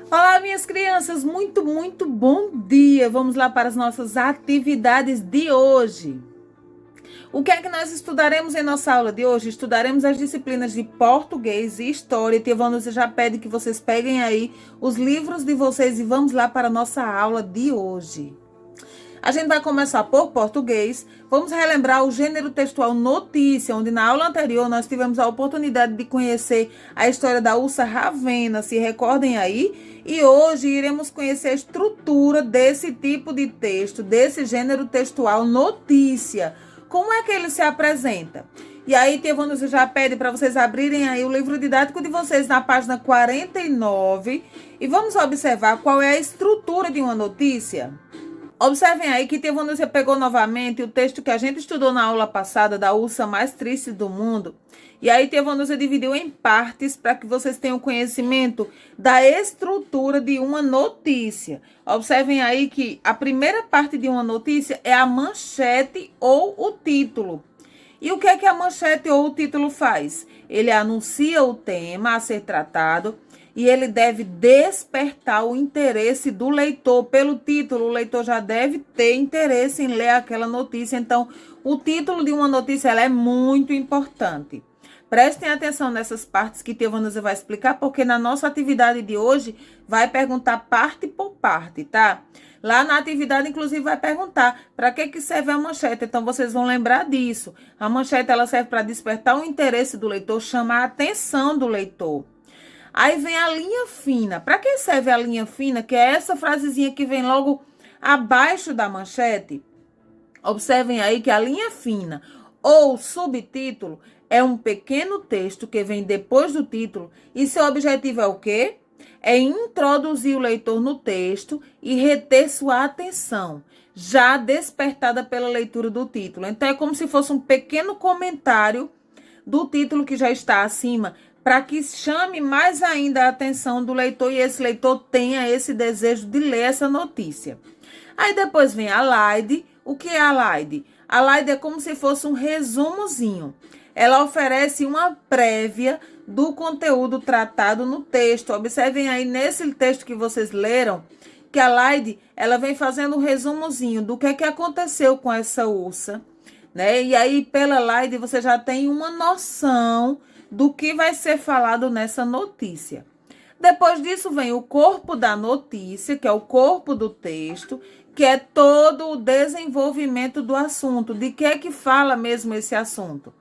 Olá, minhas crianças, muito bom dia. Vamos lá para as nossas atividades de hoje. O que é que nós estudaremos em nossa aula de hoje? Estudaremos as disciplinas de português e história. Tivana já pede que vocês peguem aí os livros de vocês e vamos lá para a nossa aula de hoje. A gente vai começar por português. Vamos relembrar o gênero textual notícia, onde na aula anterior nós tivemos a oportunidade de conhecer a história da Ursa Ravena, se recordem aí? E hoje iremos conhecer a estrutura desse tipo de texto, desse gênero textual notícia. Como é que ele se apresenta? E aí, Tivana já pede para vocês abrirem aí o livro didático de vocês na página 49 e vamos observar qual é a estrutura de uma notícia. Observem aí que Tivana pegou novamente o texto que a gente estudou na aula passada da ursa mais triste do mundo. E aí Tivana dividiu em partes para que vocês tenham conhecimento da estrutura de uma notícia. Observem aí que a primeira parte de uma notícia é a manchete ou o título. E o que é que a manchete ou o título faz? Ele anuncia o tema a ser tratado e ele deve despertar o interesse do leitor pelo título. O leitor já deve ter interesse em ler aquela notícia. Então, o título de uma notícia ela é muito importante. Prestem atenção nessas partes que Tivana vai explicar, porque na nossa atividade de hoje vai perguntar parte por parte, tá? Lá na atividade, inclusive, vai perguntar para que serve a manchete. Então, vocês vão lembrar disso. A manchete ela serve para despertar o interesse do leitor, chamar a atenção do leitor. Aí vem a linha fina. Para que serve a linha fina? Que é essa frasezinha que vem logo abaixo da manchete. Observem aí que a linha fina ou subtítulo é um pequeno texto que vem depois do título e seu objetivo é o quê? É introduzir o leitor no texto e reter sua atenção, já despertada pela leitura do título. Então, é como se fosse um pequeno comentário do título que já está acima, para que chame mais ainda a atenção do leitor e esse leitor tenha esse desejo de ler essa notícia. Aí depois vem a slide. O que é a slide? A slide é como se fosse um resumozinho. Ela oferece uma prévia do conteúdo tratado no texto. Observem aí nesse texto que vocês leram, que a slide ela vem fazendo um resumozinho do que aconteceu com essa ursa, né? E aí pela slide você já tem uma noção do que vai ser falado nessa notícia. Depois disso vem o corpo da notícia, que é o corpo do texto, que é todo o desenvolvimento do assunto, de que é que fala mesmo esse assunto.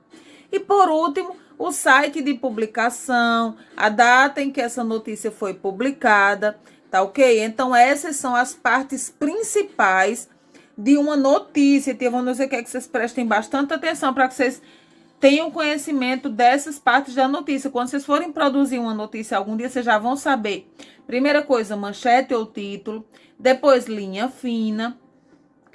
E por último, o site de publicação, a data em que essa notícia foi publicada, tá ok? Então essas são as partes principais de uma notícia. Tivana quer que vocês prestem bastante atenção para que vocês tenham conhecimento dessas partes da notícia. Quando vocês forem produzir uma notícia algum dia, vocês já vão saber. Primeira coisa, manchete ou título. Depois, linha fina,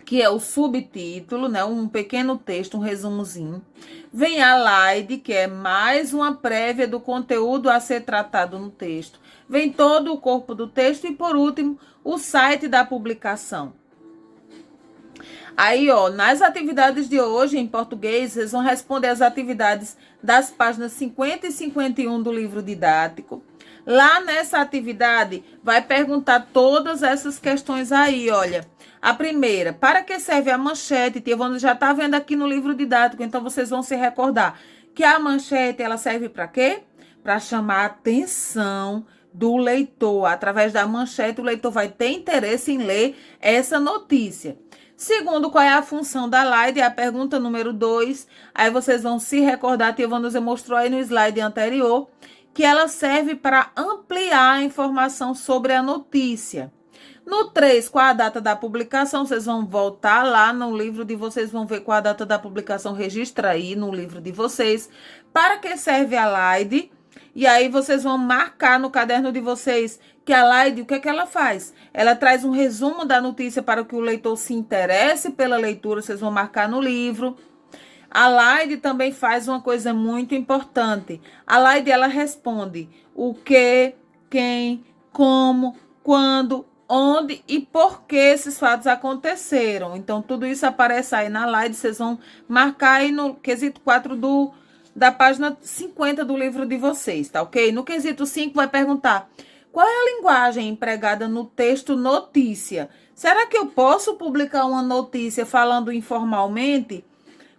que é o subtítulo, né? Um pequeno texto, um resumozinho. Vem a slide, que é mais uma prévia do conteúdo a ser tratado no texto. Vem todo o corpo do texto e, por último, o site da publicação. Aí, ó, nas atividades de hoje, em português, vocês vão responder as atividades das páginas 50 e 51 do livro didático. Lá nessa atividade, vai perguntar todas essas questões aí, olha. A primeira, para que serve a manchete? Tivana já está vendo aqui no livro didático, então vocês vão se recordar que a manchete, ela serve para quê? Para chamar a atenção do leitor. Através da manchete, o leitor vai ter interesse em ler essa notícia. Segundo, qual é a função da slide? É a pergunta número 2. Aí vocês vão se recordar, Tivana mostrou aí no slide anterior, que ela serve para ampliar a informação sobre a notícia. No 3, qual a data da publicação? Vocês vão voltar lá no livro de vocês, vão ver qual a data da publicação, registra aí no livro de vocês. Para que serve a slide? E aí vocês vão marcar no caderno de vocês que a slide, o que ela faz? Ela traz um resumo da notícia para que o leitor se interesse pela leitura, vocês vão marcar no livro. A slide também faz uma coisa muito importante. A slide, ela responde o que, quem, como, quando, onde e por que esses fatos aconteceram. Então, tudo isso aparece aí na slide, vocês vão marcar aí no quesito 4 da página 50 do livro de vocês, tá ok? No quesito 5 vai perguntar Qual é a linguagem empregada no texto notícia? Será que eu posso publicar uma notícia falando informalmente?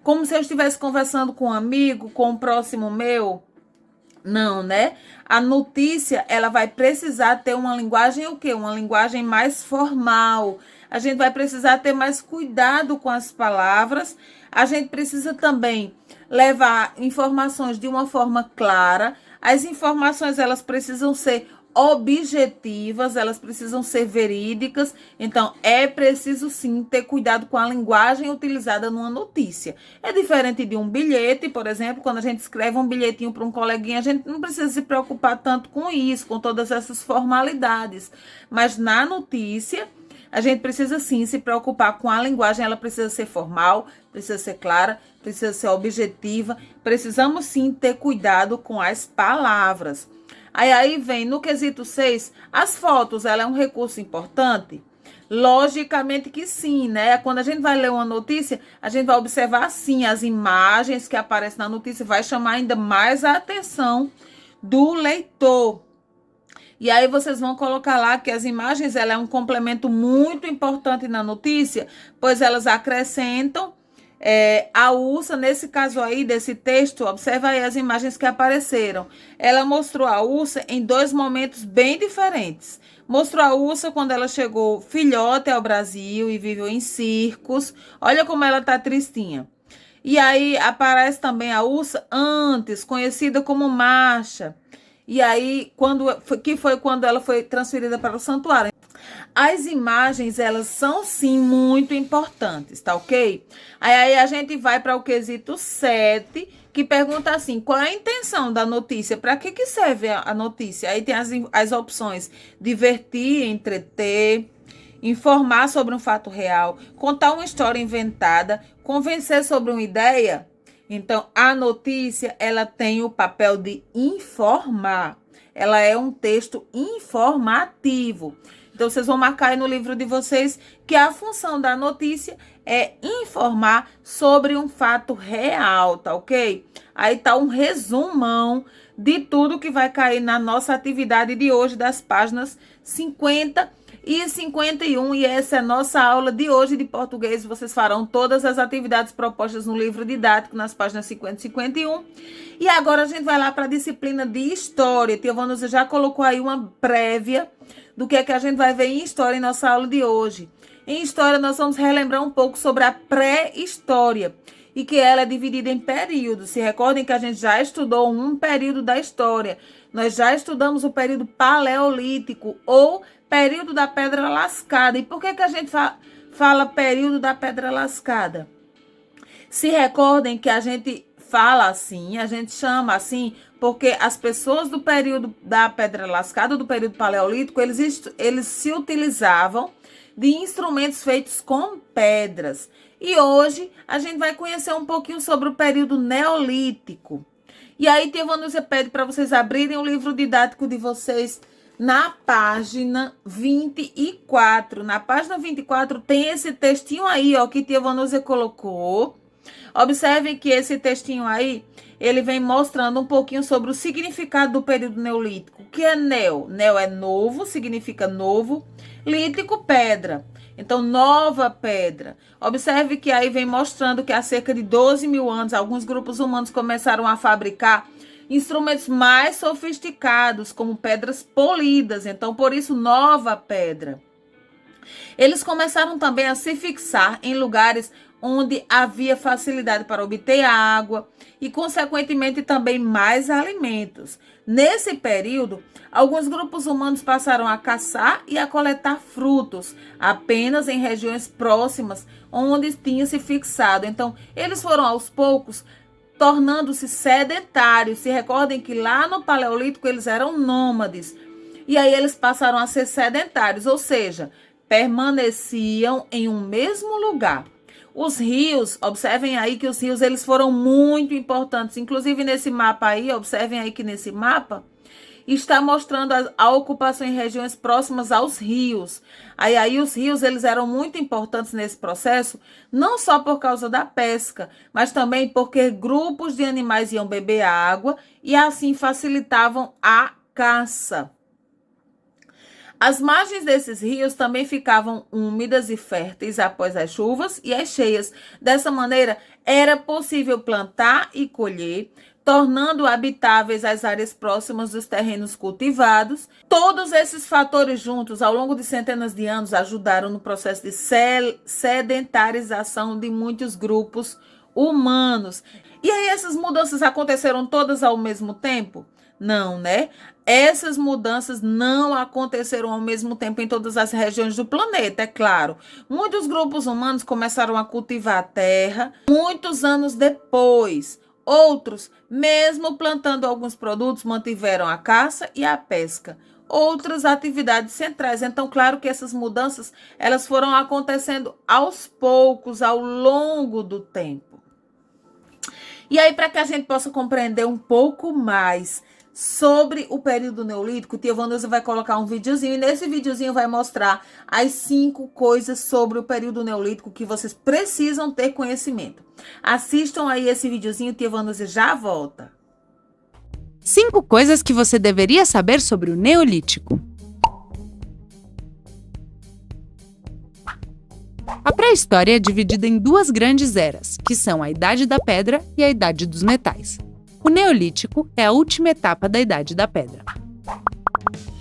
Como se eu estivesse conversando com um amigo, com um próximo meu? Não, né? A notícia, ela vai precisar ter uma linguagem o quê? Uma linguagem mais formal. A gente vai precisar ter mais cuidado com as palavras. A gente precisa também levar informações de uma forma clara. As informações, elas precisam ser objetivas, elas precisam ser verídicas. Então, é preciso sim ter cuidado com a linguagem utilizada numa notícia. É diferente de um bilhete, por exemplo, quando a gente escreve um bilhetinho para um coleguinha, a gente não precisa se preocupar tanto com isso, com todas essas formalidades. Mas na notícia, a gente precisa sim se preocupar com a linguagem, ela precisa ser formal, precisa ser clara, precisa ser objetiva. Precisamos sim ter cuidado com as palavras. Aí vem no quesito 6, as fotos, ela é um recurso importante? Logicamente que sim, né? Quando a gente vai ler uma notícia, a gente vai observar sim as imagens que aparecem na notícia, vai chamar ainda mais a atenção do leitor. E aí vocês vão colocar lá que as imagens, ela é um complemento muito importante na notícia, pois elas acrescentam a ursa, nesse caso aí, desse texto, observa aí as imagens que apareceram. Ela mostrou a ursa em dois momentos bem diferentes. Mostrou a ursa quando ela chegou filhote ao Brasil e viveu em circos. Olha como ela tá tristinha. E aí aparece também a ursa antes, conhecida como Marcha. E aí, que foi quando ela foi transferida para o santuário. As imagens, elas são sim muito importantes, tá ok? Aí a gente vai para o quesito 7, que pergunta assim, qual é a intenção da notícia? Para que serve a notícia? Aí tem as opções, divertir, entreter, informar sobre um fato real, contar uma história inventada, convencer sobre uma ideia. Então, a notícia, ela tem o papel de informar. Ela é um texto informativo. Então, vocês vão marcar aí no livro de vocês que a função da notícia é informar sobre um fato real, tá ok? Aí tá um resumão de tudo que vai cair na nossa atividade de hoje, das páginas 50 e 51. E essa é a nossa aula de hoje de português. Vocês farão todas as atividades propostas no livro didático, nas páginas 50 e 51. E agora a gente vai lá para a disciplina de História. Tia Vanusa já colocou aí uma prévia do que é que a gente vai ver em História em nossa aula de hoje. Em História, nós vamos relembrar um pouco sobre a pré-história e que ela é dividida em períodos. Se recordem que a gente já estudou um período da história. Nós já estudamos o período paleolítico ou período da Pedra Lascada. E por que a gente fala período da Pedra Lascada? Se recordem que a gente fala assim, a gente chama assim, porque as pessoas do período da Pedra Lascada, do período paleolítico, eles se utilizavam de instrumentos feitos com pedras. E hoje a gente vai conhecer um pouquinho sobre o período neolítico. E aí, Tia Vanusa pede para vocês abrirem o livro didático de vocês na página 24. Na página 24 tem esse textinho aí, ó, que Tia Vanusa colocou. Observem que esse textinho aí, ele vem mostrando um pouquinho sobre o significado do período neolítico. O que é neo? Neo é novo, significa novo. Lítico, pedra. Então, nova pedra. Observe que aí vem mostrando que há cerca de 12 mil anos, alguns grupos humanos começaram a fabricar instrumentos mais sofisticados, como pedras polidas. Então, por isso, nova pedra. Eles começaram também a se fixar em lugares onde havia facilidade para obter água e, consequentemente, também mais alimentos. Nesse período, alguns grupos humanos passaram a caçar e a coletar frutos apenas em regiões próximas onde tinha se fixado. Então, eles foram aos poucos tornando-se sedentários. Se recordem que lá no Paleolítico eles eram nômades. E aí eles passaram a ser sedentários, ou seja, permaneciam em um mesmo lugar. Os rios, observem aí que os rios eles foram muito importantes. Inclusive nesse mapa aí, observem aí que nesse mapa está mostrando a ocupação em regiões próximas aos rios. Aí os rios eles eram muito importantes nesse processo, não só por causa da pesca, mas também porque grupos de animais iam beber água e assim facilitavam a caça. As margens desses rios também ficavam úmidas e férteis após as chuvas e as cheias. Dessa maneira, era possível plantar e colher, tornando habitáveis as áreas próximas dos terrenos cultivados. Todos esses fatores juntos, ao longo de centenas de anos, ajudaram no processo de sedentarização de muitos grupos humanos. E aí essas mudanças aconteceram todas ao mesmo tempo? Não, né? Essas mudanças não aconteceram ao mesmo tempo em todas as regiões do planeta, é claro. Muitos grupos humanos começaram a cultivar a terra muitos anos depois. Outros, mesmo plantando alguns produtos, mantiveram a caça e a pesca. Outras atividades centrais. Então, claro que essas mudanças elas foram acontecendo aos poucos, ao longo do tempo. E aí, para que a gente possa compreender um pouco mais sobre o período neolítico, tia Vanessa vai colocar um videozinho, e nesse videozinho vai mostrar as 5 coisas sobre o período neolítico que vocês precisam ter conhecimento. Assistam aí esse videozinho, tia Vanessa já volta. 5 coisas que você deveria saber sobre o Neolítico. A pré-história é dividida em 2 grandes eras, que são a Idade da Pedra e a Idade dos Metais. O Neolítico é a última etapa da Idade da Pedra.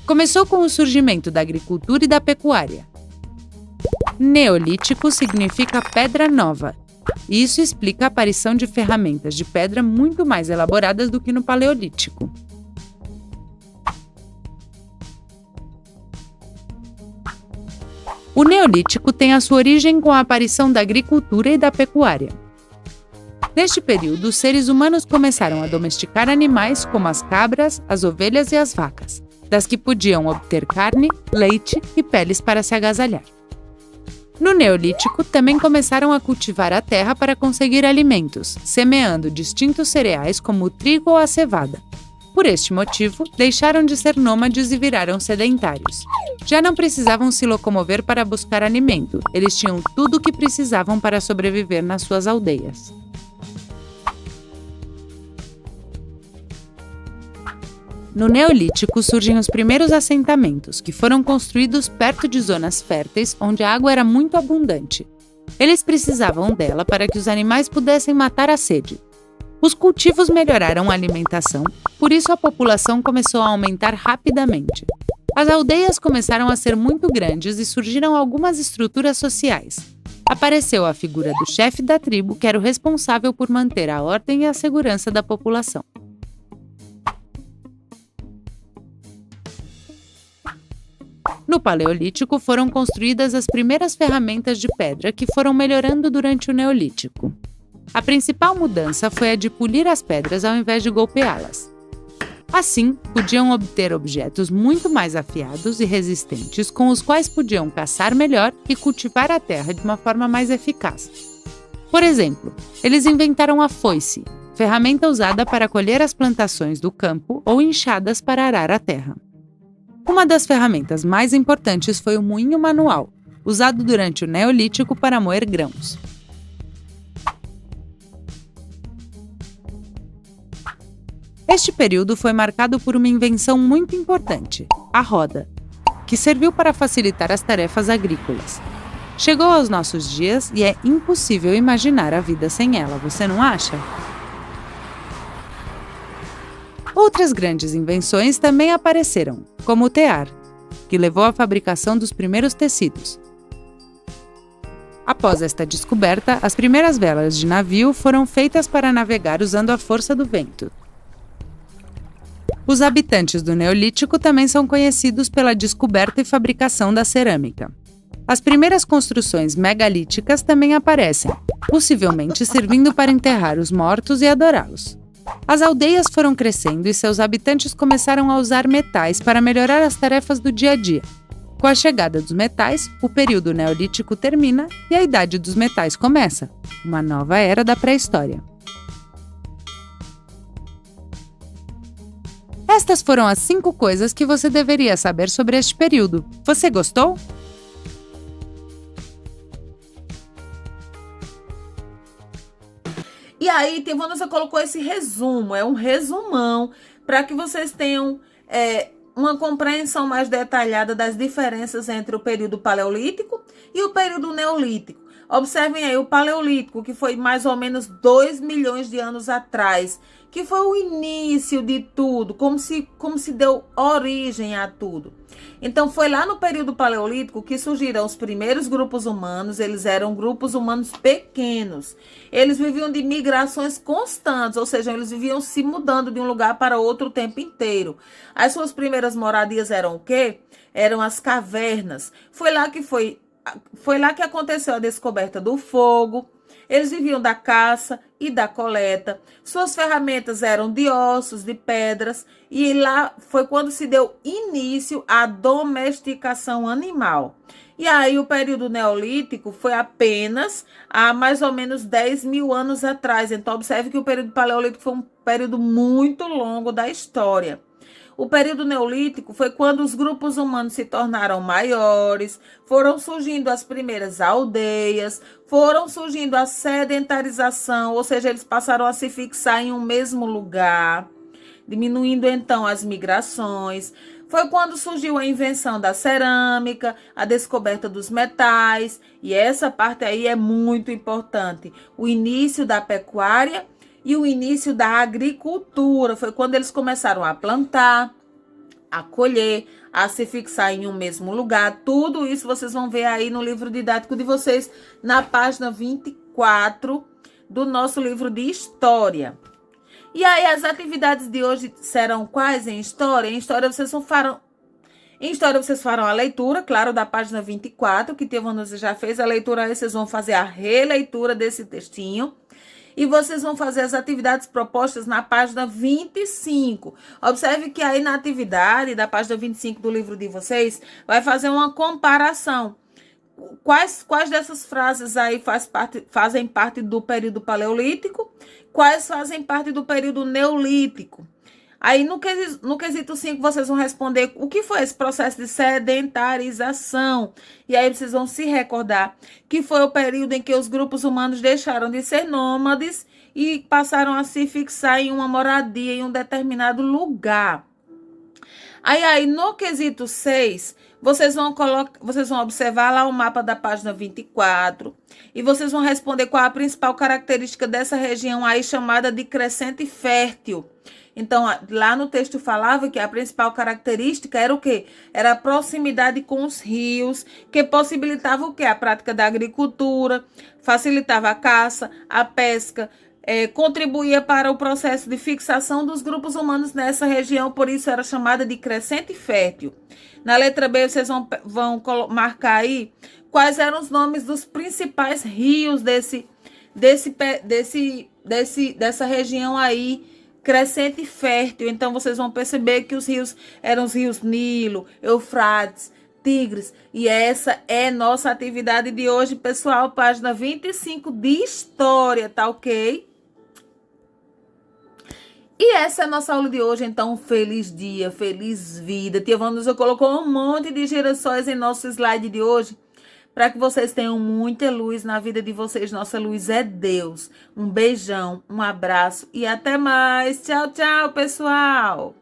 Começou com o surgimento da agricultura e da pecuária. Neolítico significa pedra nova. E isso explica a aparição de ferramentas de pedra muito mais elaboradas do que no Paleolítico. O Neolítico tem a sua origem com a aparição da agricultura e da pecuária. Neste período, os seres humanos começaram a domesticar animais como as cabras, as ovelhas e as vacas, das que podiam obter carne, leite e peles para se agasalhar. No Neolítico, também começaram a cultivar a terra para conseguir alimentos, semeando distintos cereais como o trigo ou a cevada. Por este motivo, deixaram de ser nômades e viraram sedentários. Já não precisavam se locomover para buscar alimento, eles tinham tudo o que precisavam para sobreviver nas suas aldeias. No Neolítico surgem os primeiros assentamentos, que foram construídos perto de zonas férteis onde a água era muito abundante. Eles precisavam dela para que os animais pudessem matar a sede. Os cultivos melhoraram a alimentação, por isso a população começou a aumentar rapidamente. As aldeias começaram a ser muito grandes e surgiram algumas estruturas sociais. Apareceu a figura do chefe da tribo, que era o responsável por manter a ordem e a segurança da população. No Paleolítico foram construídas as primeiras ferramentas de pedra que foram melhorando durante o Neolítico. A principal mudança foi a de polir as pedras ao invés de golpeá-las. Assim, podiam obter objetos muito mais afiados e resistentes com os quais podiam caçar melhor e cultivar a terra de uma forma mais eficaz. Por exemplo, eles inventaram a foice, ferramenta usada para colher as plantações do campo ou enxadas para arar a terra. Uma das ferramentas mais importantes foi o moinho manual, usado durante o Neolítico para moer grãos. Este período foi marcado por uma invenção muito importante, a roda, que serviu para facilitar as tarefas agrícolas. Chegou aos nossos dias e é impossível imaginar a vida sem ela, você não acha? Outras grandes invenções também apareceram, como o tear, que levou à fabricação dos primeiros tecidos. Após esta descoberta, as primeiras velas de navio foram feitas para navegar usando a força do vento. Os habitantes do Neolítico também são conhecidos pela descoberta e fabricação da cerâmica. As primeiras construções megalíticas também aparecem, possivelmente servindo para enterrar os mortos e adorá-los. As aldeias foram crescendo e seus habitantes começaram a usar metais para melhorar as tarefas do dia a dia. Com a chegada dos metais, o período neolítico termina e a idade dos metais começa, uma nova era da pré-história. Estas foram as 5 coisas que você deveria saber sobre este período. Você gostou? E aí, Tivana, você colocou esse resumo, é um resumão, para que vocês tenham uma compreensão mais detalhada das diferenças entre o período paleolítico e o período neolítico. Observem aí o paleolítico, que foi mais ou menos 2 milhões de anos atrás, que foi o início de tudo, como se deu origem a tudo. Então, foi lá no período paleolítico que surgiram os primeiros grupos humanos. Eles eram grupos humanos pequenos. Eles viviam de migrações constantes, ou seja, eles viviam se mudando de um lugar para outro o tempo inteiro. As suas primeiras moradias eram o quê? Eram as cavernas. Foi lá que aconteceu a descoberta do fogo. Eles viviam da caça e da coleta. Suas ferramentas eram de ossos, de pedras, e lá foi quando se deu início à domesticação animal. E aí o período neolítico foi apenas há mais ou menos 10 mil anos atrás. Então observe que o período paleolítico foi um período muito longo da história. O período neolítico foi quando os grupos humanos se tornaram maiores, foram surgindo as primeiras aldeias, foram surgindo a sedentarização, ou seja, eles passaram a se fixar em um mesmo lugar, diminuindo então as migrações. Foi quando surgiu a invenção da cerâmica, a descoberta dos metais, e essa parte aí é muito importante. O início da pecuária e o início da agricultura. Foi quando eles começaram a plantar, a colher, a se fixar em um mesmo lugar. Tudo isso vocês vão ver aí no livro didático de vocês, na página 24 do nosso livro de História. E aí as atividades de hoje serão quais em História? Em História vocês farão a leitura, claro, da página 24, que Tevana já fez a leitura, aí vocês vão fazer a releitura desse textinho. E vocês vão fazer as atividades propostas na página 25. Observe que aí na atividade da página 25 do livro de vocês, vai fazer uma comparação. Quais dessas frases aí fazem parte do período paleolítico? Quais fazem parte do período neolítico? Aí no quesito 5 vocês vão responder o que foi esse processo de sedentarização. E aí vocês vão se recordar que foi o período em que os grupos humanos deixaram de ser nômades e passaram a se fixar em uma moradia, em um determinado lugar. Aí no quesito 6, vocês vão observar lá o mapa da página 24 e vocês vão responder qual a principal característica dessa região aí chamada de crescente fértil. Então, lá no texto falava que a principal característica era o quê? Era a proximidade com os rios, que possibilitava o quê? A prática da agricultura, facilitava a caça, a pesca, contribuía para o processo de fixação dos grupos humanos nessa região, por isso era chamada de crescente fértil. Na letra B, vocês vão marcar aí quais eram os nomes dos principais rios dessa região aí, crescente fértil. Então, vocês vão perceber que os rios eram os rios Nilo, Eufrates, Tigres. E essa é nossa atividade de hoje, pessoal. Página 25 de História, tá ok? E essa é a nossa aula de hoje, então, feliz dia, feliz vida. Tia Vanusa colocou um monte de girassóis em nosso slide de hoje, para que vocês tenham muita luz na vida de vocês. Nossa luz é Deus. Um beijão, um abraço e até mais. Tchau, tchau, pessoal!